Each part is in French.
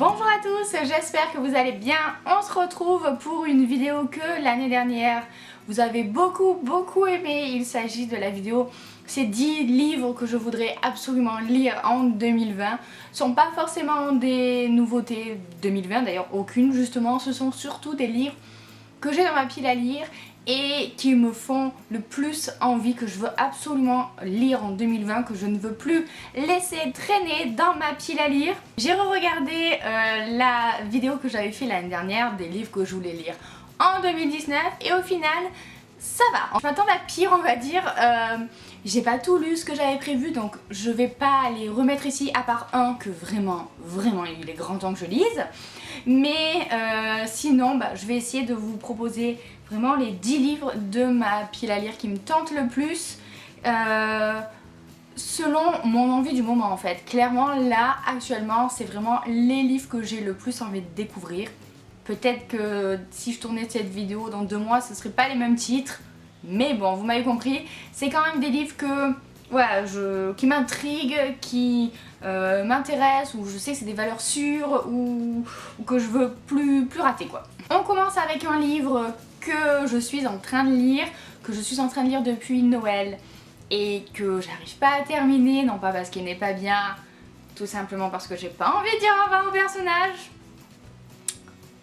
Bonjour à tous, j'espère que vous allez bien. On se retrouve pour une vidéo que l'année dernière vous avez beaucoup aimé. Il s'agit de la vidéo ces 10 livres que je voudrais absolument lire en 2020. Ce sont pas forcément des nouveautés 2020, d'ailleurs aucune justement, ce sont surtout des livres que j'ai dans ma pile à lire et qui me font le plus envie, que je veux absolument lire en 2020, que je ne veux plus laisser traîner dans ma pile à lire. J'ai re-regardé la vidéo que j'avais fait l'année dernière des livres que je voulais lire en 2019 et au final ça va. Je m'attends à pire, on va dire. J'ai pas tout lu ce que j'avais prévu, donc je vais pas les remettre ici à part un que vraiment il est grand temps que je lise. Mais sinon je vais essayer de vous proposer vraiment les 10 livres de ma pile à lire qui me tentent le plus selon mon envie du moment en fait. Clairement là actuellement c'est vraiment les livres que j'ai le plus envie de découvrir. Peut-être que si je tournais cette vidéo dans 2 mois ce serait pas les mêmes titres, mais bon vous m'avez compris, c'est quand même des livres que voilà, qui m'intriguent, qui m'intéressent, ou je sais que c'est des valeurs sûres, ou que je veux plus rater quoi. On commence avec un livre que je suis en train de lire, depuis Noël et que j'arrive pas à terminer, non pas parce qu'il n'est pas bien, tout simplement parce que j'ai pas envie de dire au revoir au personnage.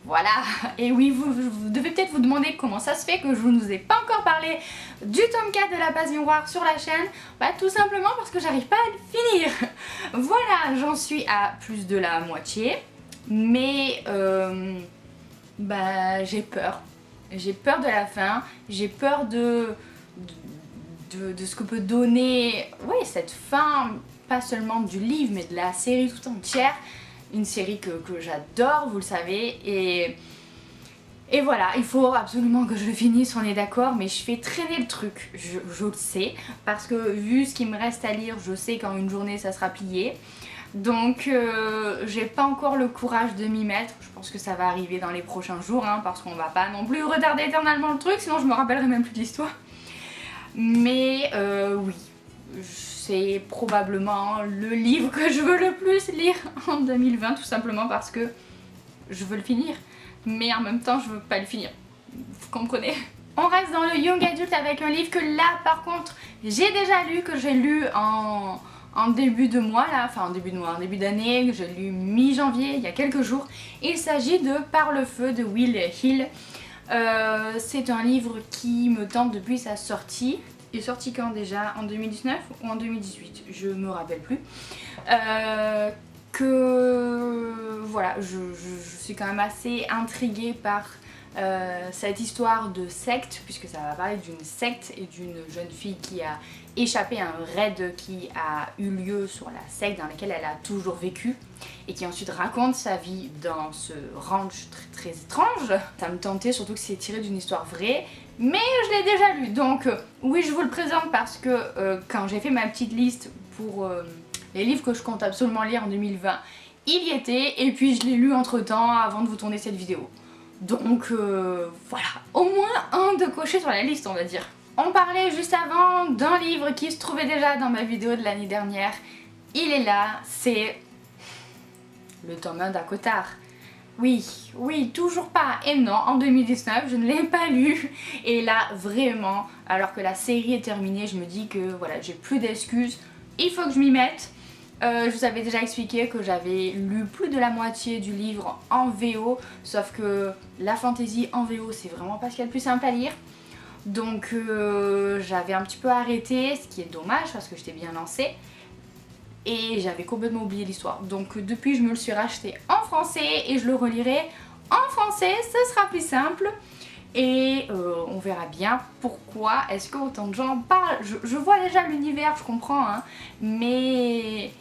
Voilà, et oui, vous devez peut-être vous demander comment ça se fait que je ne vous ai pas encore parlé du tome 4 de La Passe Miroir sur la chaîne. Bah tout simplement parce que j'arrive pas à le finir. Voilà, j'en suis à plus de la moitié, mais j'ai peur. J'ai peur de la fin, j'ai peur de ce que peut donner cette fin, pas seulement du livre mais de la série tout entière. Une série que j'adore, vous le savez, et voilà, il faut absolument que je le finisse, on est d'accord, mais je fais traîner le truc, je le sais, parce que vu ce qu'il me reste à lire, je sais qu'en une journée ça sera plié, donc j'ai pas encore le courage de m'y mettre. Je pense que ça va arriver dans les prochains jours, hein, parce qu'on va pas non plus retarder éternellement le truc, sinon je me rappellerai même plus de l'histoire. Mais oui, c'est probablement le livre que je veux le plus lire en 2020, tout simplement parce que je veux le finir, mais en même temps je veux pas le finir, vous comprenez. On reste dans le young adult avec un livre que là par contre j'ai déjà lu, que j'ai lu en début de mois là, enfin en début d'année, que j'ai lu mi-janvier, il y a quelques jours. Il s'agit de Par le feu de Will Hill. C'est un livre qui me tente depuis sa sortie. Il est sorti quand déjà? En 2019 ou en 2018? Je me rappelle plus. Voilà, je suis quand même assez intriguée par cette histoire de secte, puisque ça va parler d'une secte et d'une jeune fille qui a échappé à un raid qui a eu lieu sur la secte dans laquelle elle a toujours vécu et qui ensuite raconte sa vie dans ce ranch très étrange. Ça me tentait, surtout que c'est tiré d'une histoire vraie, mais je l'ai déjà lu, donc oui je vous le présente parce que quand j'ai fait ma petite liste pour les livres que je compte absolument lire en 2020, il y était, et puis je l'ai lu entre temps avant de vous tourner cette vidéo. Donc voilà, au moins un de cocher sur la liste on va dire. On parlait juste avant d'un livre qui se trouvait déjà dans ma vidéo de l'année dernière. Il est là, c'est le tome 1 d'Acotar. Oui, toujours pas. Et non, en 2019, je ne l'ai pas lu. Et là, vraiment, alors que la série est terminée, je me dis que voilà, j'ai plus d'excuses. Il faut que je m'y mette. Je vous avais déjà expliqué que j'avais lu plus de la moitié du livre en VO, sauf que la fantasy en VO, c'est vraiment pas ce qu'il y a de plus simple à lire. Donc j'avais un petit peu arrêté, ce qui est dommage parce que j'étais bien lancée. Et j'avais complètement oublié l'histoire. Donc depuis je me le suis racheté en français et je le relirai en français, ce sera plus simple. Et on verra bien pourquoi est-ce que autant de gens en parlent. Je vois déjà l'univers, je comprends, hein, mais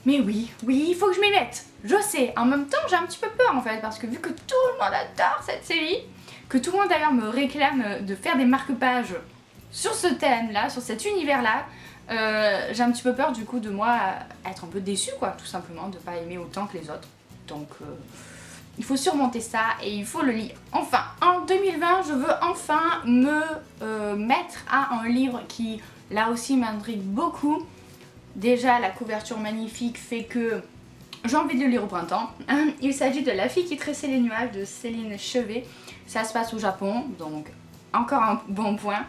oui, il faut que je m'y mette. Je sais, en même temps j'ai un petit peu peur en fait, parce que vu que tout le monde adore cette série, que tout le monde d'ailleurs me réclame de faire des marque-pages sur ce thème là, sur cet univers là, j'ai un petit peu peur du coup de moi être un peu déçue quoi, tout simplement, de pas aimer autant que les autres. Donc il faut surmonter ça et il faut le lire. Enfin, en 2020, je veux enfin me mettre à un livre qui là aussi m'intrigue beaucoup. Déjà la couverture magnifique fait que j'ai envie de le lire au printemps. Il s'agit de La fille qui tressait les nuages de Céline Chevet. Ça se passe au Japon, donc encore un bon point.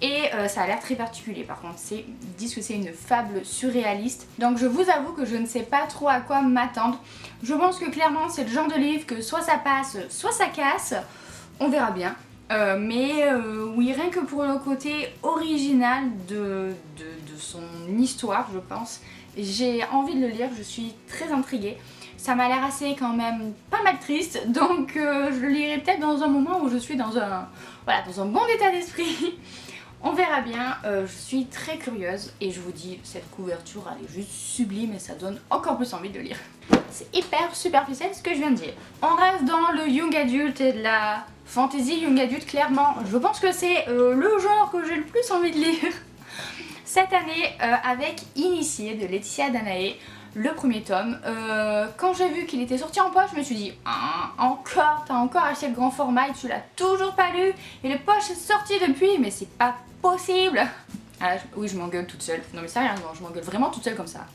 Et ça a l'air très particulier par contre, ils disent que c'est une fable surréaliste. Donc je vous avoue que je ne sais pas trop à quoi m'attendre. Je pense que clairement c'est le genre de livre que soit ça passe, soit ça casse. On verra bien. Oui, rien que pour le côté original de son histoire, je pense, j'ai envie de le lire, je suis très intriguée. Ça m'a l'air assez quand même pas mal triste, donc je le lirai peut-être dans un moment où je suis dans un bon état d'esprit. On verra bien, je suis très curieuse et je vous dis, cette couverture elle est juste sublime et ça donne encore plus envie de le lire. C'est hyper superficiel ce que je viens de dire. On reste dans le young adult et de la fantasy young adult, clairement. Je pense que c'est le genre que j'ai le plus envie de lire cette année avec Initié de Laetitia Danaé, le premier tome. Quand j'ai vu qu'il était sorti en poche, je me suis dit t'as encore acheté le grand format et tu l'as toujours pas lu et le poche est sorti depuis, mais c'est pas possible. Oui, je m'engueule toute seule. Non mais sérieusement, je m'engueule vraiment toute seule comme ça.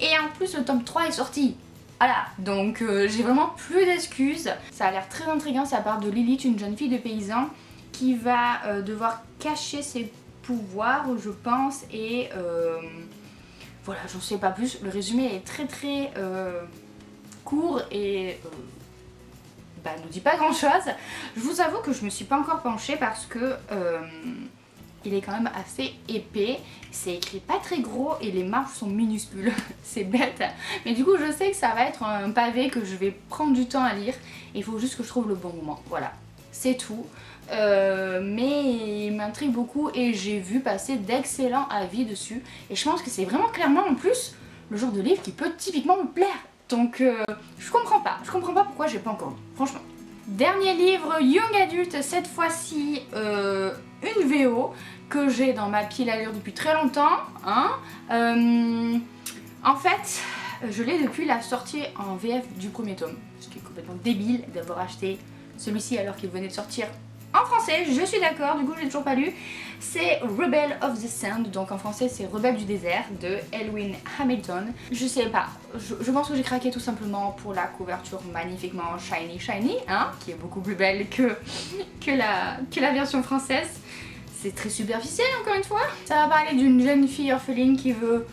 Et en plus le tome 3 est sorti. Voilà, donc j'ai vraiment plus d'excuses. Ça a l'air très intriguant, ça part de Lilith, une jeune fille de paysan qui va devoir cacher ses pouvoirs, je pense, et voilà, j'en sais pas plus. Le résumé est très court et ne dit pas grand chose. Je vous avoue que je me suis pas encore penchée parce que il est quand même assez épais, c'est écrit pas très gros et les marges sont minuscules, c'est bête, mais du coup je sais que ça va être un pavé que je vais prendre du temps à lire, il faut juste que je trouve le bon moment, voilà, c'est tout. Mais il m'intrigue beaucoup et j'ai vu passer d'excellents avis dessus et je pense que c'est vraiment clairement en plus le genre de livre qui peut typiquement me plaire, donc je comprends pas pourquoi j'ai pas encore lu, franchement. Dernier livre young adulte, cette fois-ci une VO que j'ai dans ma pile à lire depuis très longtemps. En fait, je l'ai depuis la sortie en VF du premier tome, ce qui est complètement débile d'avoir acheté celui-ci alors qu'il venait de sortir en français, je suis d'accord, du coup je l'ai toujours pas lu. C'est Rebel of the Sand, donc en français c'est Rebelle du désert de Elwyn Hamilton. Je sais pas, je pense que j'ai craqué tout simplement pour la couverture magnifiquement shiny, qui est beaucoup plus belle que la version française. C'est très superficiel encore une fois. Ça va parler d'une jeune fille orpheline qui veut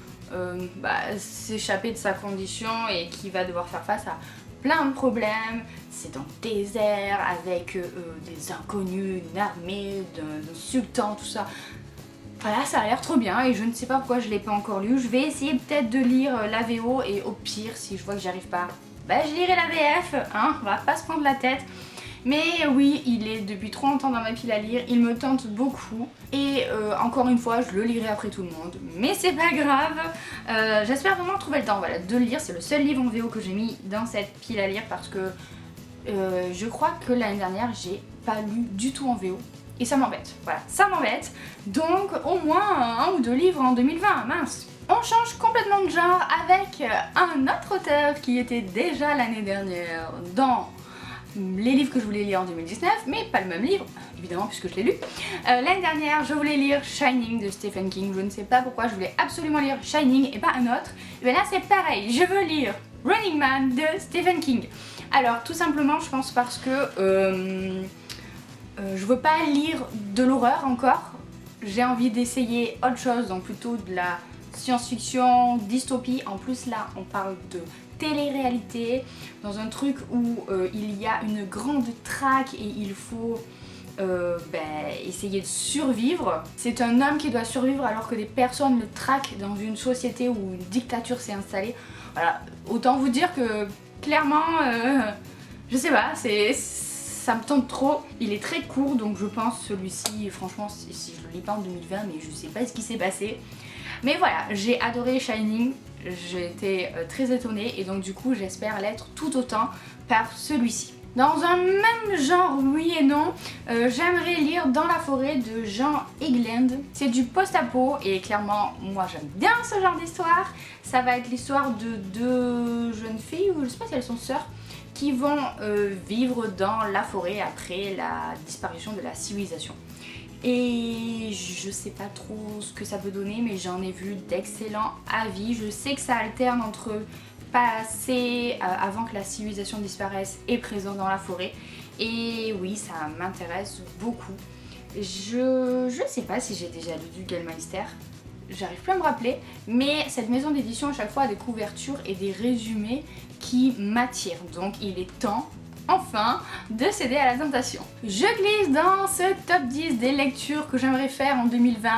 s'échapper de sa condition et qui va devoir faire face à plein de problèmes. C'est dans le désert avec des inconnus, une armée d'un sultan, tout ça. Voilà, ça a l'air trop bien et je ne sais pas pourquoi je l'ai pas encore lu. Je vais essayer peut-être de lire la VO et au pire, si je vois que j'y arrive pas, je lirai la VF, on va pas se prendre la tête. Mais oui, il est depuis trop longtemps dans ma pile à lire, il me tente beaucoup et encore une fois je le lirai après tout le monde, mais c'est pas grave. J'espère vraiment trouver le temps de le lire, c'est le seul livre en VO que j'ai mis dans cette pile à lire parce que je crois que l'année dernière j'ai pas lu du tout en VO et ça m'embête, voilà, ça m'embête, donc au moins un ou deux livres en 2020, mince. On change complètement de genre avec un autre auteur qui était déjà l'année dernière dans les livres que je voulais lire en 2019, mais pas le même livre, évidemment puisque je l'ai lu. L'année dernière, je voulais lire Shining de Stephen King, je ne sais pas pourquoi, je voulais absolument lire Shining et pas un autre. Et bien là c'est pareil, je veux lire Running Man de Stephen King. Alors tout simplement je pense parce que je veux pas lire de l'horreur encore, j'ai envie d'essayer autre chose, donc plutôt de la science-fiction, dystopie. En plus là on parle de télé-réalité, dans un truc où il y a une grande traque et il faut essayer de survivre. C'est un homme qui doit survivre alors que des personnes le traquent dans une société où une dictature s'est installée. Voilà, autant vous dire que clairement, je sais pas, ça me tente trop. Il est très court donc je pense celui-ci, franchement si je le lis pas en 2020, mais je sais pas ce qui s'est passé. Mais voilà, j'ai adoré Shining, j'ai été très étonnée et donc du coup j'espère l'être tout autant par celui-ci. Dans un même genre, oui et non, j'aimerais lire Dans la forêt de Jean Egland. C'est du post-apo et clairement moi j'aime bien ce genre d'histoire. Ça va être l'histoire de deux jeunes filles, ou je sais pas si elles sont sœurs, qui vont vivre dans la forêt après la disparition de la civilisation. et je sais pas trop ce que ça peut donner, mais j'en ai vu d'excellents avis. Je sais que ça alterne entre passé avant que la civilisation disparaisse et présent dans la forêt, et oui, ça m'intéresse beaucoup. Je sais pas si j'ai déjà lu du Gellmeister, j'arrive plus à me rappeler, mais cette maison d'édition à chaque fois a des couvertures et des résumés qui m'attirent, donc il est temps enfin de céder à la tentation. Je glisse dans ce top 10 des lectures que j'aimerais faire en 2020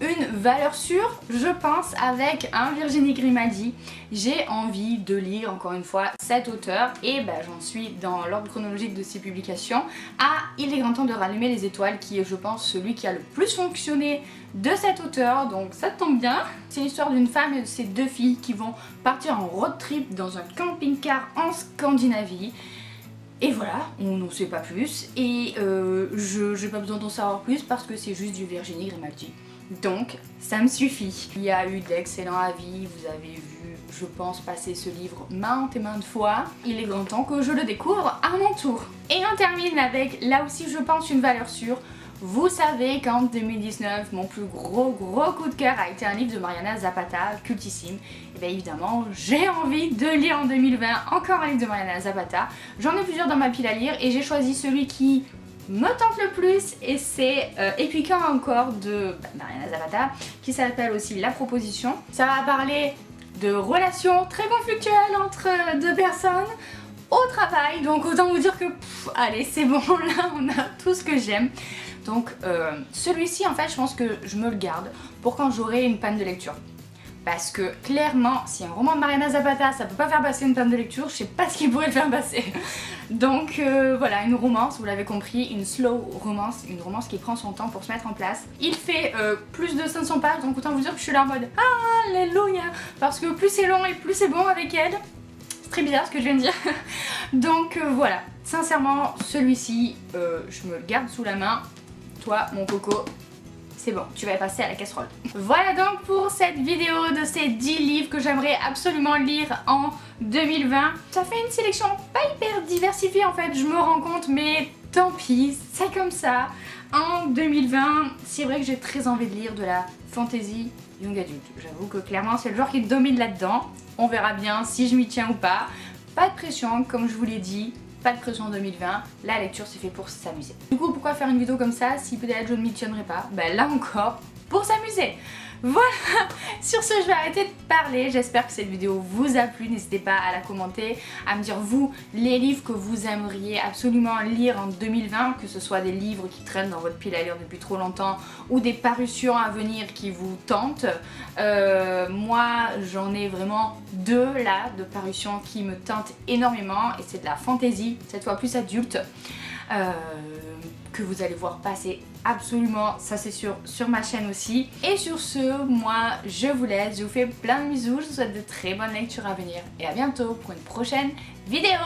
une valeur sûre, je pense, avec un Virginie Grimaldi. J'ai envie de lire encore une fois cet auteur et j'en suis dans l'ordre chronologique de ses publications à Il est grand temps de rallumer les étoiles, qui est, je pense, celui qui a le plus fonctionné de cet auteur, donc ça tombe bien. C'est l'histoire d'une femme et de ses 2 filles qui vont partir en road trip dans un camping-car en Scandinavie. Et voilà, on n'en sait pas plus et je n'ai pas besoin d'en savoir plus parce que c'est juste du Virginie Grimaldi. Donc ça me suffit. Il y a eu d'excellents avis, vous avez vu, je pense, passer ce livre maintes et maintes fois. Il est grand temps que je le découvre à mon tour. Et on termine avec, là aussi je pense, une valeur sûre. Vous savez qu'en 2019, mon plus gros coup de cœur a été un livre de Mariana Zapata, cultissime. Et bien évidemment, j'ai envie de lire en 2020 encore un livre de Mariana Zapata. J'en ai plusieurs dans ma pile à lire et j'ai choisi celui qui me tente le plus, et c'est Et puis quand encore de Mariana Zapata, qui s'appelle aussi La Proposition. Ça va parler de relations très conflictuelles entre 2 personnes au travail, donc autant vous dire que allez, c'est bon, là on a tout ce que j'aime. Donc celui-ci, en fait, je pense que je me le garde pour quand j'aurai une panne de lecture. Parce que clairement, si un roman de Mariana Zapata ça peut pas faire passer une panne de lecture, je sais pas ce qui pourrait le faire passer. Donc voilà, une romance, vous l'avez compris, une slow romance, une romance qui prend son temps pour se mettre en place. Il fait plus de 500 pages, donc autant vous dire que je suis là en mode alléluia, parce que plus c'est long et plus c'est bon avec elle. C'est très bizarre ce que je viens de dire. Donc voilà, sincèrement, celui-ci, je me le garde sous la main. Toi, mon coco, c'est bon, tu vas passer à la casserole. Voilà donc pour cette vidéo de ces 10 livres que j'aimerais absolument lire en 2020. Ça fait une sélection pas hyper diversifiée en fait, je me rends compte, mais tant pis, c'est comme ça. En 2020, c'est vrai que j'ai très envie de lire de la fantasy young adulte. J'avoue que clairement c'est le genre qui domine là-dedans. On verra bien si je m'y tiens ou pas. Pas de pression, comme je vous l'ai dit. Pas de pression en 2020, la lecture c'est fait pour s'amuser. Du coup, pourquoi faire une vidéo comme ça si peut-être je ne m'y tiendrai pas? Là encore, pour s'amuser. Voilà, sur ce je vais arrêter de parler, j'espère que cette vidéo vous a plu, n'hésitez pas à la commenter, à me dire vous les livres que vous aimeriez absolument lire en 2020, que ce soit des livres qui traînent dans votre pile à lire depuis trop longtemps ou des parutions à venir qui vous tentent. Moi j'en ai vraiment 2 là de parutions qui me tentent énormément et c'est de la fantasy, cette fois plus adulte. Que vous allez voir passer absolument, ça c'est sûr, sur ma chaîne aussi. Et sur ce, moi je vous laisse, je vous fais plein de bisous, je vous souhaite de très bonnes lectures à venir et à bientôt pour une prochaine vidéo.